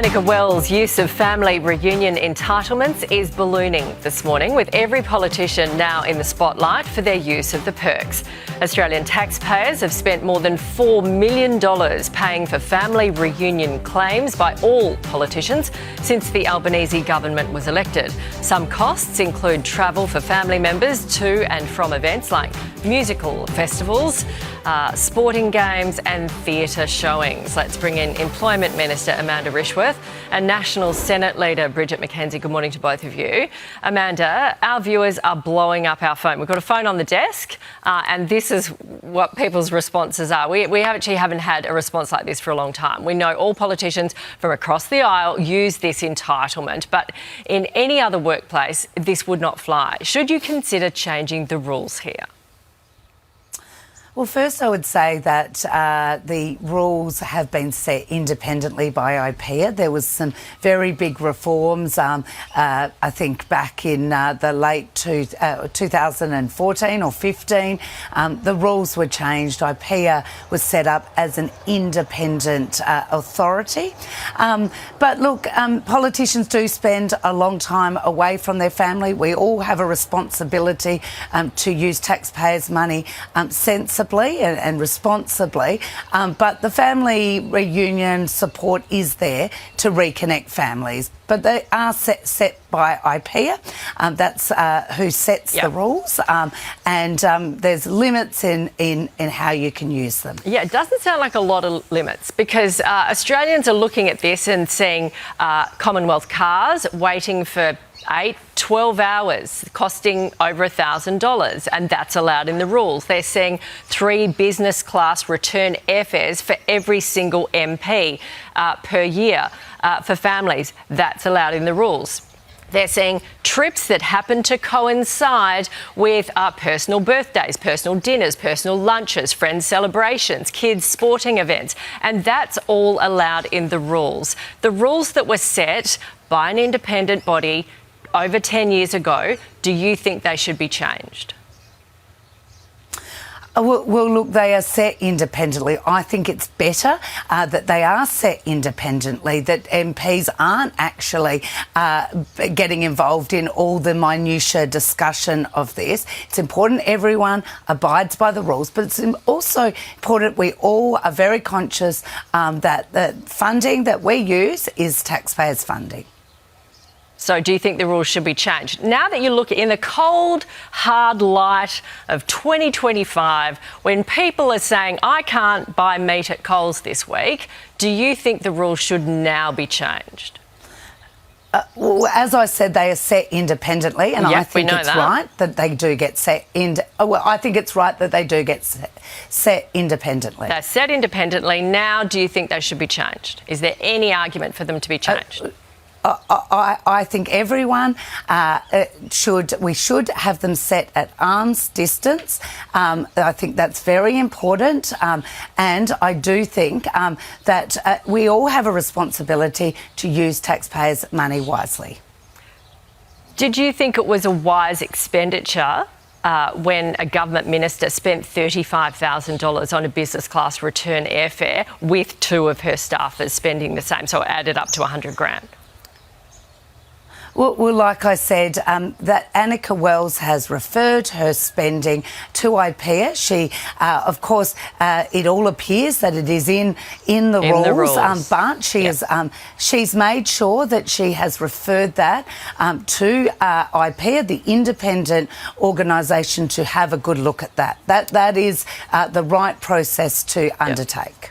Annika Wells' use of family reunion entitlements is ballooning this morning, with every politician now in the spotlight for their use of the perks. Australian taxpayers have spent more than $4 million paying for family reunion claims by all politicians since the Albanese government was elected. Some costs include travel for family members to and from events like musical festivals, sporting games and theatre showings. Let's bring in Employment Minister Amanda Rishworth and National Senate Leader Bridget McKenzie. Good morning to both of you. Amanda, our viewers are blowing up our phone. We've got a phone on the desk and this is what people's responses are. We actually haven't had a response like this for a long time. We know all politicians from across the aisle use this entitlement, but in any other workplace, this would not fly. Should you consider changing the rules here? Well, first I would say that the rules have been set independently by IPEA. There was some very big reforms, I think back in the late 2014 or 15. The rules were changed. IPEA was set up as an independent authority. But look, politicians do spend a long time away from their family. We all have a responsibility to use taxpayers' money sensibly and responsibly, but the family reunion support is there to reconnect families. But they are set by IPEA. That's who sets the rules, and there's limits in how you can use them. Yeah, it doesn't sound like a lot of limits, because Australians are looking at this and seeing Commonwealth cars waiting for 12 hours, costing over $1,000, and that's allowed in the rules. They're seeing 3 business class return airfares for every single MP per year for families. That's allowed in the rules. They're seeing trips that happen to coincide with personal birthdays, personal dinners, personal lunches, friends' celebrations, kids' sporting events, and that's all allowed in the rules. The rules that were set by an independent body over 10 years ago, do you think they should be changed? Well, look, they are set independently. I think it's better that they are set independently, that MPs aren't actually getting involved in all the minutiae discussion of this. It's important everyone abides by the rules, but it's also important we all are very conscious that the funding that we use is taxpayers' funding. So do you think the rules should be changed? Now that you look in the cold, hard light of 2025, when people are saying, I can't buy meat at Coles this week, do you think the rules should now be changed? Well, as I said, they are set independently, and I think it's right that they do get set I think it's right that they do get set independently. They're set independently. Now, do you think they should be changed? Is there any argument for them to be changed? I think everyone we should have them set at arm's distance. I think that's very important, and I do think that we all have a responsibility to use taxpayers' money wisely. Did you think it was a wise expenditure when a government minister spent $35,000 on a business class return airfare with 2 of her staffers spending the same, so it added up to $100,000? Well, like I said, that Annika Wells has referred her spending to IPEA. She, of course, it all appears that it is in the rules, but she is, she's made sure that she has referred that to IPEA, the independent organisation, to have a good look at that. That is the right process to undertake.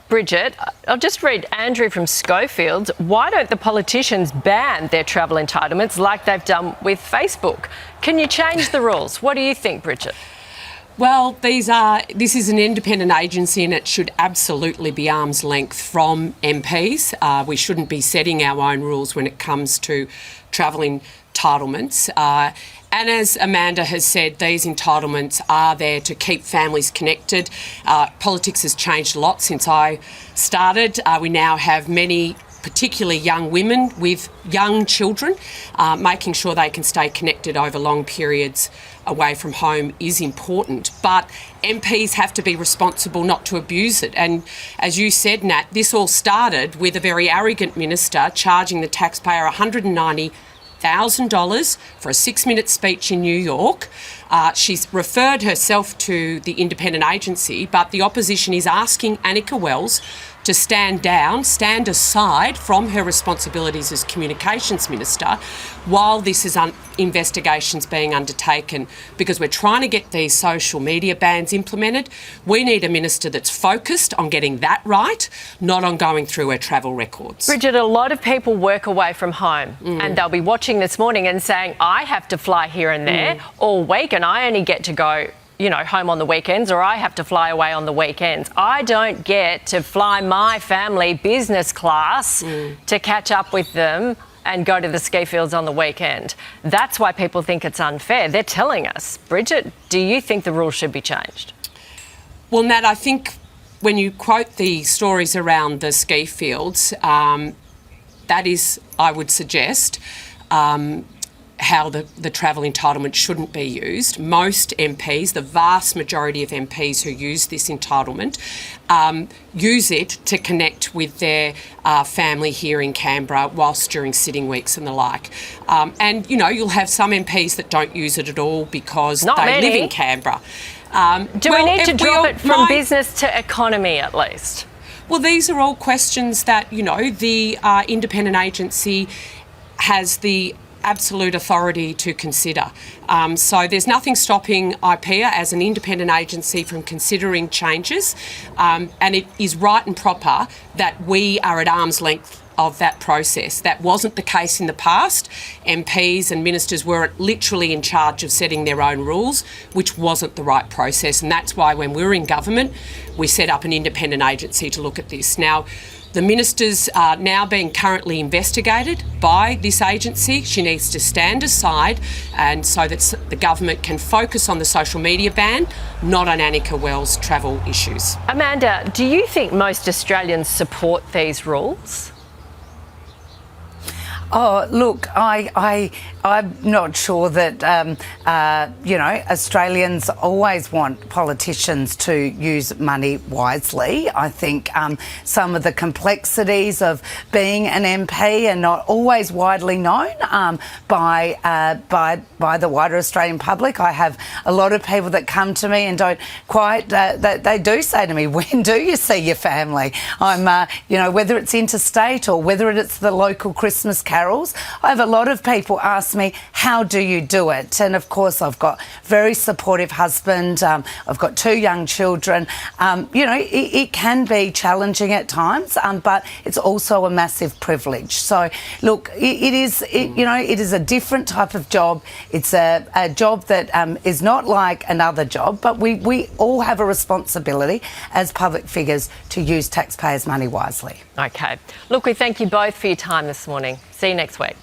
Bridget, I'll just read Andrew from Schofield. Why don't the politicians ban their travel entitlements like they've done with Facebook? Can you change the rules? What do you think, Bridget? Well, this is an independent agency and it should absolutely be arm's length from MPs. We shouldn't be setting our own rules when it comes to travel entitlements. And as Amanda has said, these entitlements are there to keep families connected. Politics has changed a lot since I started. We now have many, particularly young women with young children, making sure they can stay connected over long periods away from home is important, but MPs have to be responsible not to abuse it. And as you said, Nat, this all started with a very arrogant minister charging the taxpayer $190,000 for a 6-minute speech in New York. She's referred herself to the independent agency, but the opposition is asking Anika Wells to stand aside from her responsibilities as Communications Minister while this is investigations being undertaken, because we're trying to get these social media bans implemented. We need a minister that's focused on getting that right, not on going through her travel records. Bridget, a lot of people work away from home and they'll be watching this morning and saying, I have to fly here and there all week and I only get to go home on the weekends, or I have to fly away on the weekends. I don't get to fly my family business class to catch up with them and go to the ski fields on the weekend. That's why people think it's unfair. They're telling us. Bridget, do you think the rules should be changed? Well, Nat, I think when you quote the stories around the ski fields, that is, I would suggest, how the travel entitlement shouldn't be used. Most MPs, the vast majority of MPs who use this entitlement, use it to connect with their family here in Canberra whilst during sitting weeks and the like. And, you'll have some MPs that don't use it at all because they live in Canberra. Do we need to drop it from business to economy at least? Well, these are all questions that, the independent agency has the absolute authority to consider. So there's nothing stopping IPEA as an independent agency from considering changes, and it is right and proper that we are at arm's length of that process. That wasn't the case in the past. MPs and ministers were literally in charge of setting their own rules, which wasn't the right process, and that's why when we were in government we set up an independent agency to look at this. Now, the minister's are now being currently investigated by this agency. She needs to stand aside, and so that the government can focus on the social media ban, not on Anika Wells' travel issues. Amanda, do you think most Australians support these rules? Oh, look, I'm not sure that, Australians always want politicians to use money wisely. I think some of the complexities of being an MP are not always widely known by the wider Australian public. I have a lot of people that come to me and don't quite, they do say to me, when do you see your family? I'm, whether it's interstate or whether it's the local Christmas carols. I have a lot of people ask me, how do you do it? And of course, I've got a very supportive husband. I've got 2 young children. It can be challenging at times, but it's also a massive privilege. So, look, it is a different type of job. It's a job that is not like another job, but we all have a responsibility as public figures to use taxpayers' money wisely. Okay. Look, we thank you both for your time this morning. See you next week.